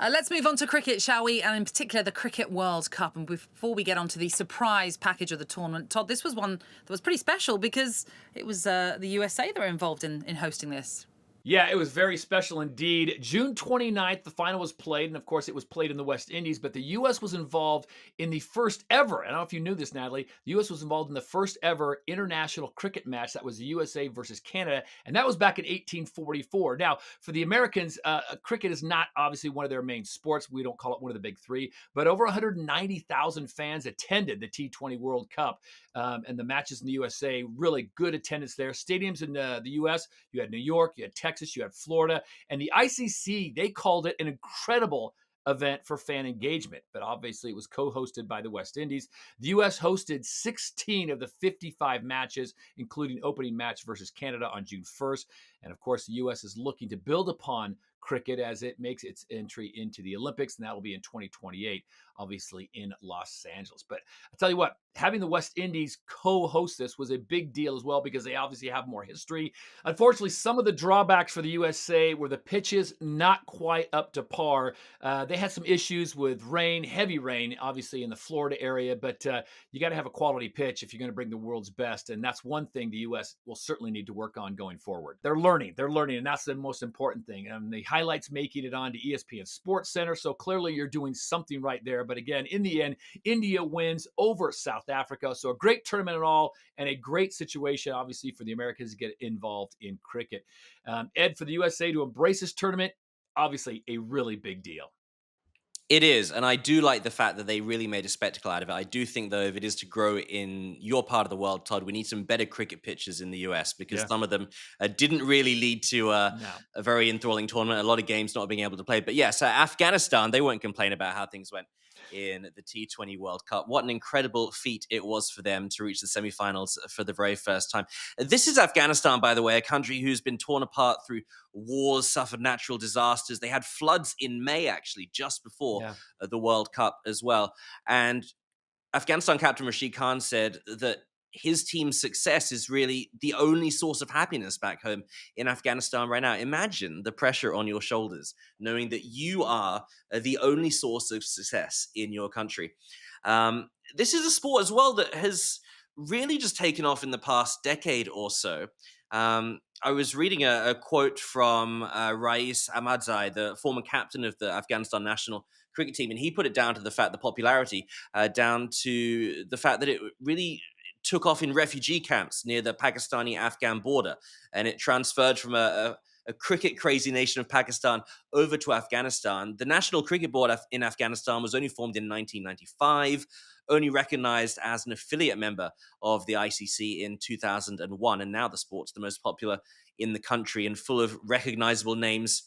Let's move on to cricket, shall we? And in particular, the Cricket World Cup. And before we get on to the surprise package of the tournament, Todd, this was one that was pretty special because it was the USA that were involved in hosting this. Yeah, it was very special indeed. June 29th, the final was played, and of course, it was played in the West Indies, but the U.S. was involved in the first ever, I don't know if you knew this, Natalie, the U.S. was involved in the first ever international cricket match. That was the USA versus Canada, and that was back in 1844. Now, for the Americans, cricket is not obviously one of their main sports. We don't call it one of the big three, but over 190,000 fans attended the T20 World Cup, and the matches in the USA, really good attendance there. Stadiums in the U.S., you had New York, you had Texas, you had Florida, and the ICC, they called it an incredible event for fan engagement, but obviously it was co-hosted by the West Indies. The U.S. hosted 16 of the 55 matches, including opening match versus Canada on June 1st. And of course, the U.S. is looking to build upon cricket as it makes its entry into the Olympics, and that will be in 2028, obviously in Los Angeles. But I'll tell you what, having the West Indies co-host this was a big deal as well because they obviously have more history. Unfortunately, some of the drawbacks for the USA were the pitches not quite up to par. They had some issues with rain, heavy rain, obviously in the Florida area, but you got to have a quality pitch if you're going to bring the world's best, and that's one thing the U.S. will certainly need to work on going forward. They're learning, and that's the most important thing. And the highlights making it onto ESPN Sports Center, so clearly you're doing something right there. But again, in the end, India wins over South Africa, so a great tournament at all, and a great situation, obviously, for the Americans to get involved in cricket. Ed, for the USA to embrace this tournament, obviously a really big deal. It is, and I do like the fact that they really made a spectacle out of it. I do think, though, if it is to grow in your part of the world, Todd, we need some better cricket pitches in the US because some of them didn't really lead to a very enthralling tournament. A lot of games not being able to play. But yes, Afghanistan, they won't complain about how things went in the T20 World Cup. What an incredible feat it was for them to reach the semifinals for the very first time. This is Afghanistan, by the way, a country who's been torn apart through wars, suffered natural disasters. They had floods in May, actually, just before the World Cup as well. And Afghanistan captain Rashid Khan said that his team's success is really the only source of happiness back home in Afghanistan right now. Imagine the pressure on your shoulders, knowing that you are the only source of success in your country. This is a sport as well that has really just taken off in the past decade or so. I was reading a quote from Rais Ahmadzai, the former captain of the Afghanistan national cricket team, and he put it down to the fact, the popularity, down to the fact that it really took off in refugee camps near the Pakistani-Afghan border, and it transferred from a cricket-crazy nation of Pakistan over to Afghanistan. The National Cricket Board in Afghanistan was only formed in 1995, only recognized as an affiliate member of the ICC in 2001, and now the sport's the most popular in the country and full of recognizable names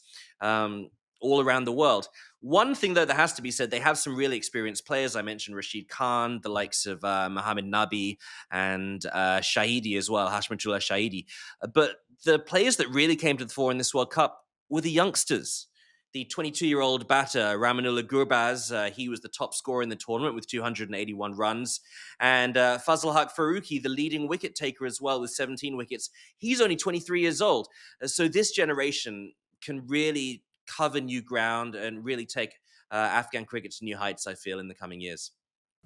all around the world. One thing, though, that has to be said, they have some really experienced players. I mentioned Rashid Khan, the likes of Mohammed Nabi and Shahidi as well, Hashmatullah Shahidi. But the players that really came to the fore in this World Cup were the youngsters. The 22-year-old batter, Ramanullah Gurbaz, he was the top scorer in the tournament with 281 runs. And Fazl Haq Faruqi, the leading wicket taker as well with 17 wickets, he's only 23 years old. So this generation can really cover new ground and really take Afghan cricket to new heights, I feel, in the coming years.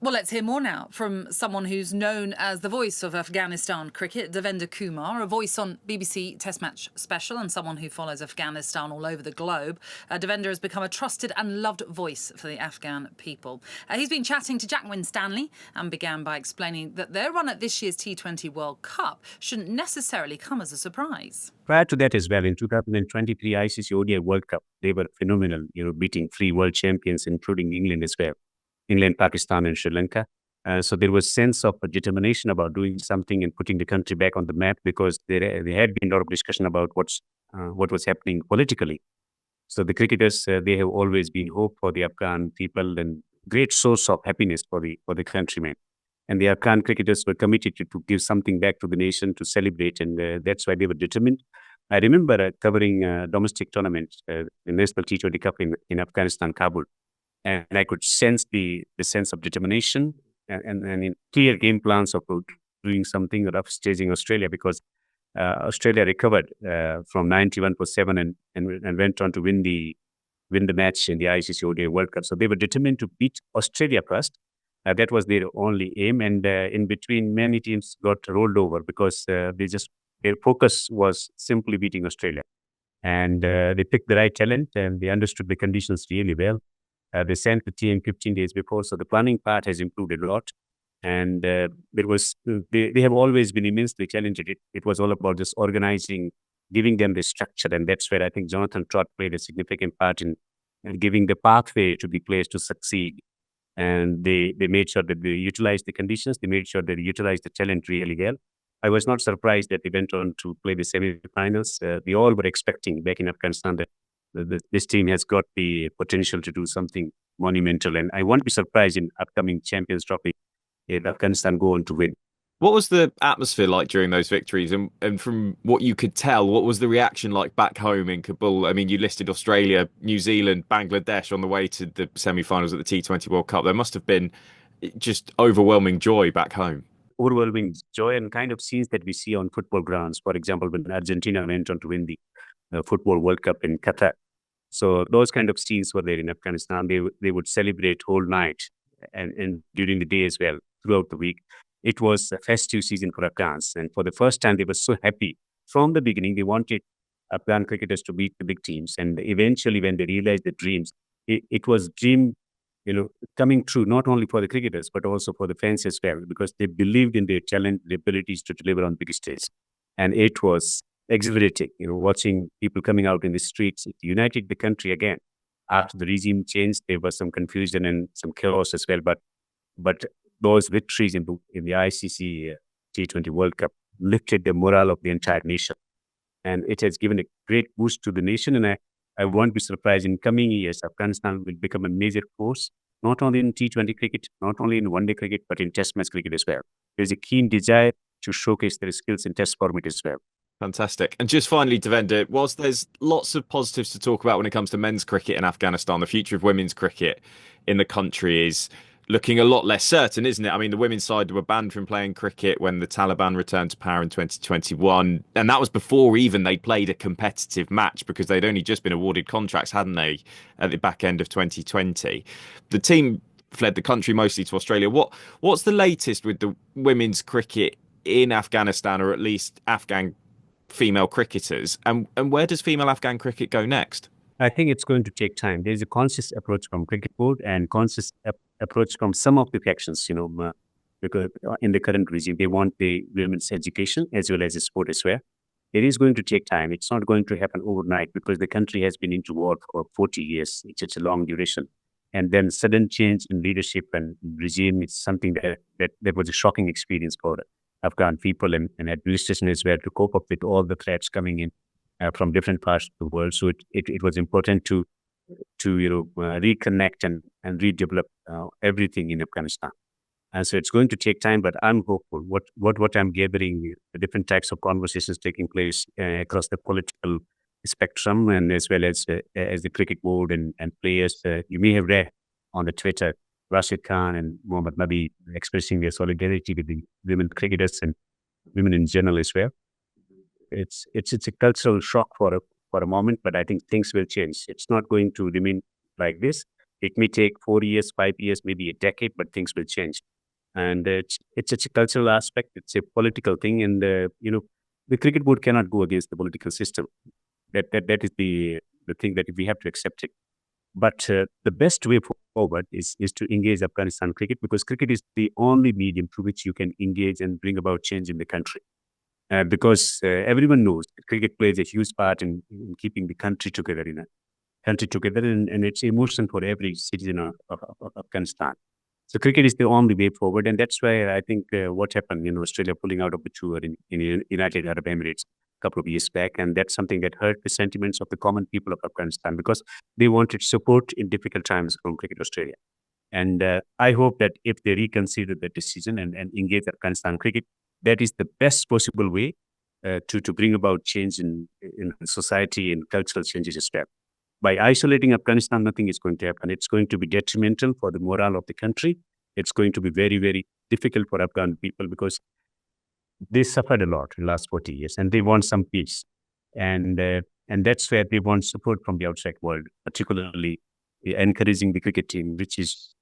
Well, let's hear more now from someone who's known as the voice of Afghanistan cricket, Devender Kumar, a voice on BBC Test Match Special and someone who follows Afghanistan all over the globe. Devender has become a trusted and loved voice for the Afghan people. He's been chatting to Jack Winstanley and began by explaining that their run at this year's T20 World Cup shouldn't necessarily come as a surprise. Prior to that as well, in 2023 ICC ODI World Cup, they were phenomenal, beating 3 world champions, including England as well. England, Pakistan, and Sri Lanka. So there was sense of a determination about doing something and putting the country back on the map because there had been a lot of discussion about what was happening politically. So the cricketers, they have always been hope for the Afghan people and great source of happiness for the countrymen. And the Afghan cricketers were committed to give something back to the nation to celebrate, and that's why they were determined. I remember covering domestic tournaments, the National T20 Cup in Afghanistan, Kabul. And I could sense the sense of determination and in clear game plans of doing something or upstaging Australia because Australia recovered from 91 for 7 and went on to win the win the match in the ICC ODI World Cup. So they were determined to beat Australia first. That was their only aim. And in between, many teams got rolled over because their focus was simply beating Australia. And they picked the right talent and they understood the conditions really well. They sent the team 15 days before, so the planning part has improved a lot. And they have always been immensely talented. It was all about just organizing, giving them the structure, and that's where I think Jonathan Todd played a significant part in giving the pathway to the players to succeed. And they made sure that they utilized the conditions. They made sure they utilized the talent really well. I was not surprised that they went on to play the semi-finals. We all were expecting back in Afghanistan that this team has got the potential to do something monumental. And I won't be surprised in upcoming Champions Trophy if Afghanistan go on to win. What was the atmosphere like during those victories? And from what you could tell, what was the reaction like back home in Kabul? I mean, you listed Australia, New Zealand, Bangladesh on the way to the semi-finals at the T20 World Cup. There must have been just overwhelming joy back home. Overwhelming joy and kind of scenes that we see on football grounds. For example, when Argentina went on to win the Football World Cup in Qatar. So those kind of scenes were there in Afghanistan. They would celebrate whole night and during the day as well, throughout the week. It was a festive season for Afghans. And for the first time, they were so happy. From the beginning, they wanted Afghan cricketers to beat the big teams. And eventually, when they realized the dreams, it was dream, coming true, not only for the cricketers, but also for the fans as well, because they believed in their talent, their abilities to deliver on big stage. And it was exhilarating, watching people coming out in the streets. It united the country again. After the regime changed, there was some confusion and some chaos as well. But those victories in the ICC T20 World Cup lifted the morale of the entire nation. And it has given a great boost to the nation. And I won't be surprised in coming years, Afghanistan will become a major force, not only in T20 cricket, not only in one-day cricket, but in test match cricket as well. There's a keen desire to showcase their skills in test format as well. Fantastic. And just finally, Devender, whilst there's lots of positives to talk about when it comes to men's cricket in Afghanistan, the future of women's cricket in the country is looking a lot less certain, isn't it? I mean, the women's side were banned from playing cricket when the Taliban returned to power in 2021. And that was before even they played a competitive match because they'd only just been awarded contracts, hadn't they, at the back end of 2020. The team fled the country mostly to Australia. What's the latest with the women's cricket in Afghanistan, or at least Afghan female cricketers? And where does female Afghan cricket go next? I think it's going to take time. There's a conscious approach from Cricket Board and conscious approach from some of the factions, because in the current regime, they want the women's education as well as the sport as well. It is going to take time. It's not going to happen overnight because the country has been into war for 40 years. It's a long duration. And then sudden change in leadership and regime is something that was a shocking experience for Afghan people and administration as well to cope up with all the threats coming in from different parts of the world. So it was important to reconnect and redevelop everything in Afghanistan. And so it's going to take time, but I'm hopeful. What I'm gathering, the different types of conversations taking place across the political spectrum, and as well as the cricket board and players. You may have read on the Twitter, Rashid Khan and Mohammad Nabi expressing their solidarity with the women cricketers and women in general as well. It's a cultural shock for a moment, but I think things will change. It's not going to remain like this. It may take 4 years, 5 years, maybe a decade, but things will change. And it's a cultural aspect. It's a political thing, and the cricket board cannot go against the political system. That is the thing that we have to accept it. But the best way forward is to engage Afghanistan cricket, because cricket is the only medium through which you can engage and bring about change in the country. Because everyone knows cricket plays a huge part in keeping the country together, and it's emotion for every citizen of Afghanistan. So cricket is the only way forward, and that's why I think what happened, Australia pulling out of the tour in United Arab Emirates a couple of years back, and that's something that hurt the sentiments of the common people of Afghanistan because they wanted support in difficult times from Cricket Australia. And I hope that if they reconsider the decision and engage Afghanistan cricket, that is the best possible way to bring about change in society and cultural changes as well. By isolating Afghanistan, nothing is going to happen. It's going to be detrimental for the morale of the country. It's going to be very, very difficult for Afghan people because they suffered a lot in the last 40 years and they want some peace. And And that's where they want support from the outside world, particularly encouraging the cricket team, which is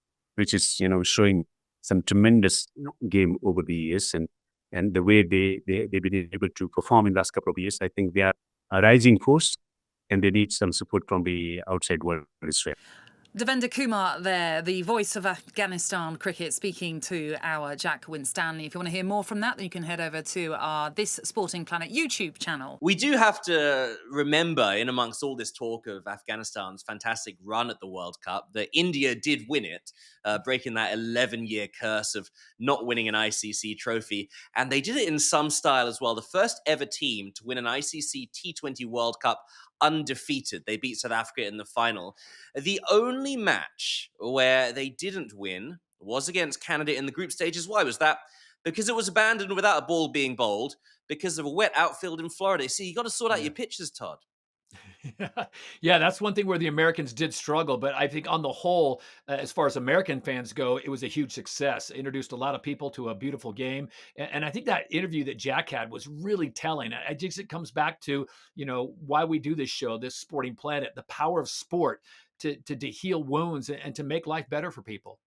showing some tremendous game over the years, and the way they've been able to perform in the last couple of years. I think they are a rising force, and they need some support from the outside world as well. Devender Kumar there, the voice of Afghanistan cricket, speaking to our Jack Winstanley. If you want to hear more from that, then you can head over to our This Sporting Planet YouTube channel. We do have to remember, in amongst all this talk of Afghanistan's fantastic run at the World Cup, that India did win it, breaking that 11-year curse of not winning an ICC trophy. And they did it in some style as well. The first ever team to win an ICC T20 World Cup undefeated. They beat South Africa in the final. The only match where they didn't win was against Canada in the group stages. Why was that? Because it was abandoned without a ball being bowled because of a wet outfield in Florida. See, you got to sort out your pitches, Todd. Yeah, that's one thing where the Americans did struggle. But I think on the whole, as far as American fans go, it was a huge success. It introduced a lot of people to a beautiful game. And I think that interview that Jack had was really telling. I think it comes back to, why we do this show, this Sporting Planet, the power of sport to heal wounds and to make life better for people.